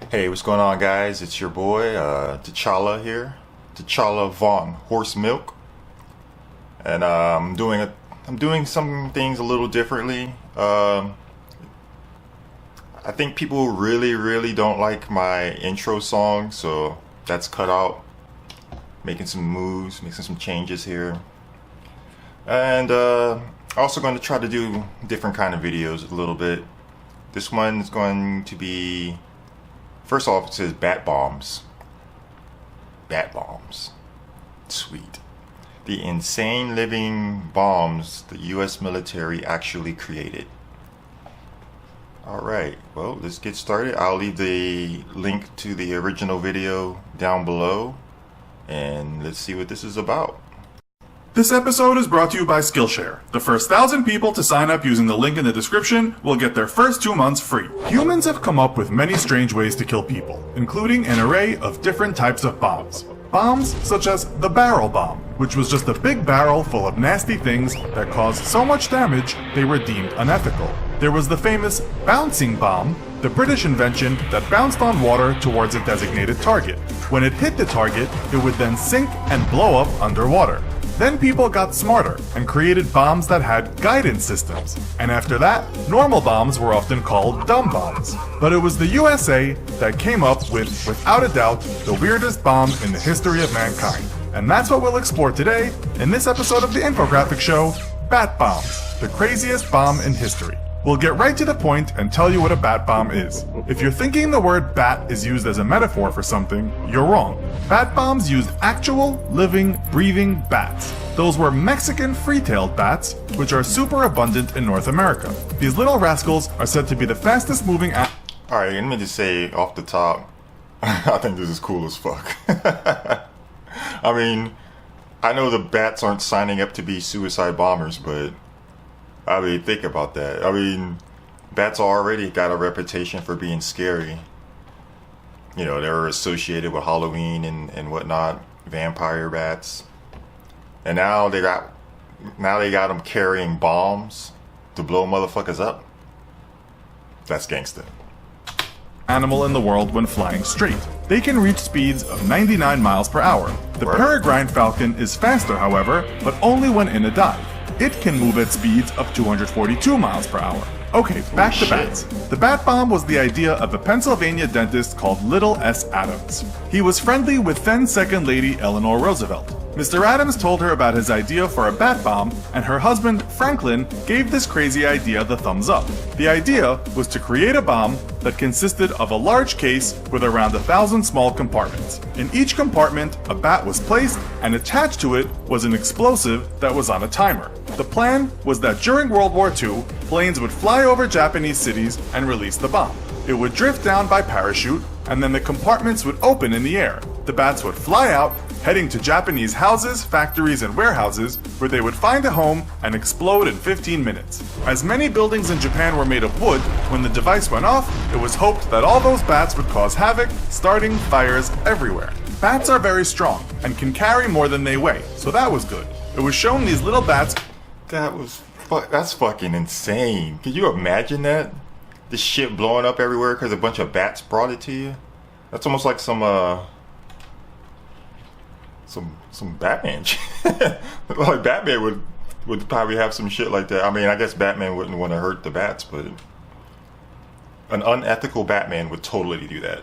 Hey, what's going on, guys? It's your boy, T'Challa here. T'Challa Von Horsemilk. And I'm doing some things a little differently. I think people really don't like my intro song, so that's cut out. Making some moves, making some changes here. And also going to try to do different kind of videos a little bit. This one is going to be, first off, it says bat bombs. Bat bombs. Sweet. The insane living bombs the US military actually created. Alright, well, let's get started. I'll leave the link to the original video down below, and let's see what this is about. This episode is brought to you by Skillshare. The first 1,000 people to sign up using the link in the description will get their first 2 months free. Humans have come up with many strange ways to kill people, including an array of different types of bombs. Bombs such as the barrel bomb, which was just a big barrel full of nasty things that caused so much damage they were deemed unethical. There was the famous bouncing bomb, the British invention that bounced on water towards a designated target. When it hit the target, it would then sink and blow up underwater. Then people got smarter and created bombs that had guidance systems. And after that, normal bombs were often called dumb bombs. But it was the USA that came up with, without a doubt, the weirdest bomb in the history of mankind. And that's what we'll explore today in this episode of the Infographics Show, Bat Bombs, the craziest bomb in history. We'll get right to the point and tell you what a bat bomb is. If you're thinking the word bat is used as a metaphor for something, you're wrong. Bat bombs used actual, living, breathing bats. Those were Mexican free-tailed bats, which are super abundant in North America. These little rascals are said to be the fastest moving Alright, let me just say off the top, I think this is cool as fuck. I mean, I know the bats aren't signing up to be suicide bombers, but I mean, think about that. I mean, bats already got a reputation for being scary. You know, they're associated with Halloween and whatnot, vampire bats. And now they got them carrying bombs to blow motherfuckers up. That's gangsta. Animal in the world when flying straight. They can reach speeds of 99 miles per hour. The peregrine falcon is faster, however, but only when in a dive. It can move at speeds of 242 miles per hour. Okay, back to bats. The bat bomb was the idea of a Pennsylvania dentist called Little S. Adams. He was friendly with then Second Lady Eleanor Roosevelt. Mr. Adams told her about his idea for a bat bomb, and her husband, Franklin, gave this crazy idea the thumbs up. The idea was to create a bomb that consisted of a large case with around 1,000 small compartments. In each compartment, a bat was placed, and attached to it was an explosive that was on a timer. The plan was that during World War II, planes would fly over Japanese cities and release the bomb. It would drift down by parachute, and then the compartments would open in the air. The bats would fly out, heading to Japanese houses, factories, and warehouses, where they would find a home and explode in 15 minutes. As many buildings in Japan were made of wood, when the device went off, it was hoped that all those bats would cause havoc, starting fires everywhere. Bats are very strong and can carry more than they weigh, so that was good. It was shown these little bats. That's fucking insane. Can you imagine that? This shit blowing up everywhere because a bunch of bats brought it to you? That's almost like some Batman shit. Like Batman would probably have some shit like that. I mean, I guess Batman wouldn't want to hurt the bats, but an unethical Batman would totally do that.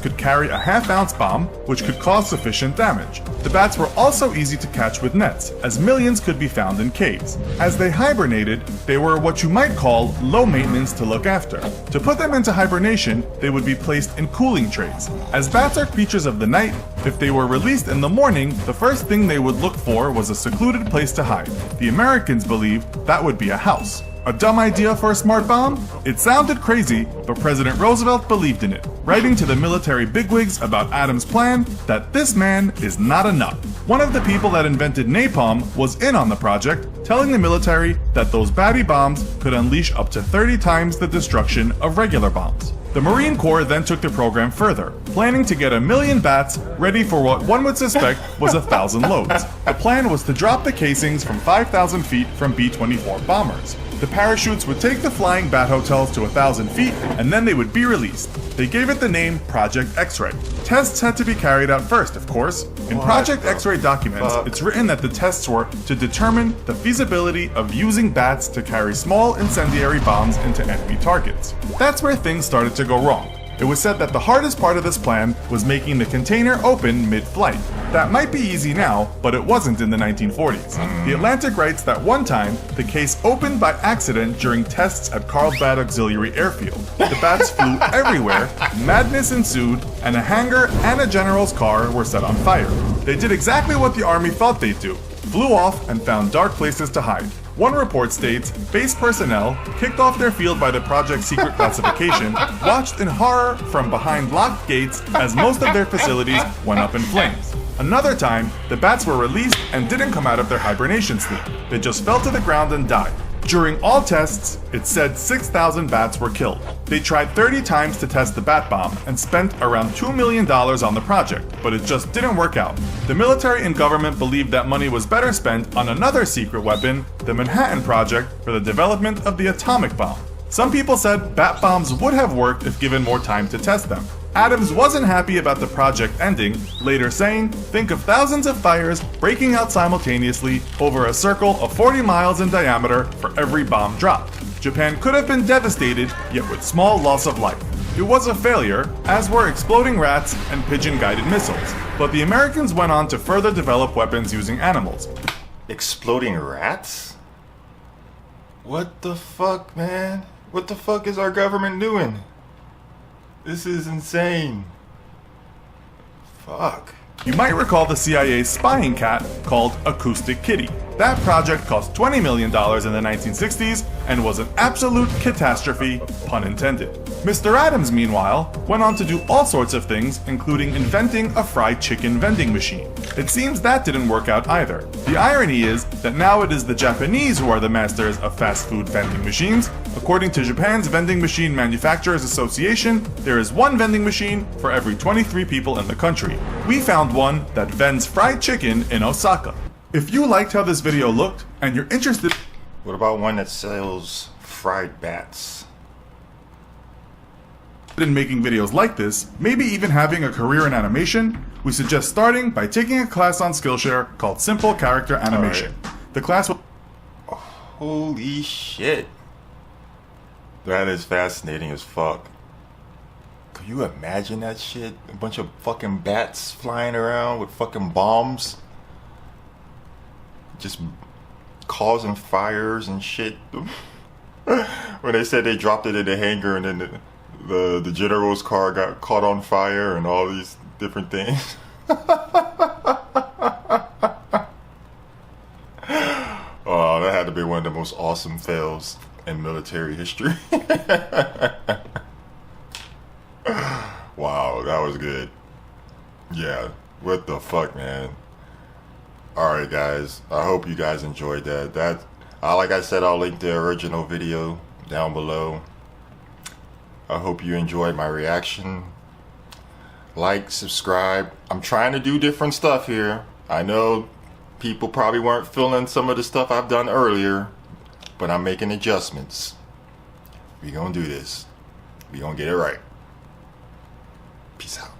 Could carry a half-ounce bomb, which could cause sufficient damage. The bats were also easy to catch with nets, as millions could be found in caves. As they hibernated, they were what you might call low maintenance to look after. To put them into hibernation, they would be placed in cooling trays. As bats are creatures of the night, if they were released in the morning, the first thing they would look for was a secluded place to hide. The Americans believed that would be a house. A dumb idea for a smart bomb? It sounded crazy, but President Roosevelt believed in it, writing to the military bigwigs about Adams' plan that this man is not a nut. One of the people that invented napalm was in on the project, telling the military that those batty bombs could unleash up to 30 times the destruction of regular bombs. The Marine Corps then took the program further, planning to get 1 million bats ready for what one would suspect was 1,000 loads. The plan was to drop the casings from 5,000 feet from B-24 bombers. The parachutes would take the flying bat hotels to 1,000 feet, and then they would be released. They gave it the name Project X-Ray. Tests had to be carried out first, of course. In Project X-Ray documents, it's written that the tests were to determine the feasibility of using bats to carry small incendiary bombs into enemy targets. That's where things started to go wrong. It was said that the hardest part of this plan was making the container open mid-flight. That might be easy now, but it wasn't in the 1940s. The Atlantic writes that one time, the case opened by accident during tests at Carlsbad Auxiliary Airfield. The bats flew everywhere, madness ensued, and a hangar and a general's car were set on fire. They did exactly what the army thought they'd do, flew off and found dark places to hide. One report states, base personnel, kicked off their field by the project's secret classification, watched in horror from behind locked gates as most of their facilities went up in flames. Another time, the bats were released and didn't come out of their hibernation sleep. They just fell to the ground and died. During all tests, it said 6,000 bats were killed. They tried 30 times to test the bat bomb and spent around $2 million on the project, but it just didn't work out. The military and government believed that money was better spent on another secret weapon, the Manhattan Project, for the development of the atomic bomb. Some people said bat bombs would have worked if given more time to test them. Adams wasn't happy about the project ending, later saying, "Think of thousands of fires breaking out simultaneously over a circle of 40 miles in diameter for every bomb dropped. Japan could have been devastated, yet with small loss of life. It was a failure, as were exploding rats and pigeon-guided missiles, but the Americans went on to further develop weapons using animals." Exploding rats? What the fuck, man? What the fuck is our government doing? This is insane. Fuck. You might recall the CIA's spying cat called Acoustic Kitty. That project cost $20 million in the 1960s and was an absolute catastrophe, pun intended. Mr. Adams, meanwhile, went on to do all sorts of things, including inventing a fried chicken vending machine. It seems that didn't work out either. The irony is that now it is the Japanese who are the masters of fast food vending machines. According to Japan's Vending Machine Manufacturers Association, there is one vending machine for every 23 people in the country. We found one that vends fried chicken in Osaka. If you liked how this video looked and you're interested, What about one that sells fried bats? in making videos like this, maybe even having a career in animation, we suggest starting by taking a class on Skillshare called Simple Character Animation. The class will Holy shit. That is fascinating as fuck. Could you imagine that shit? A bunch of fucking bats flying around with fucking bombs. Just causing fires and shit. When they said they dropped it in the hangar and then the general's car got caught on fire and all these different things. Oh, that had to be one of the most awesome fails in military history. Wow, that was good. Yeah, what the fuck, man. Alright guys, I hope you guys enjoyed that. Like I said, I'll link the original video down below. I hope you enjoyed my reaction. Like, subscribe. I'm trying to do different stuff here. I know people probably weren't feeling some of the stuff I've done earlier, but I'm making adjustments. We gonna do this. We gonna get it right. Peace out.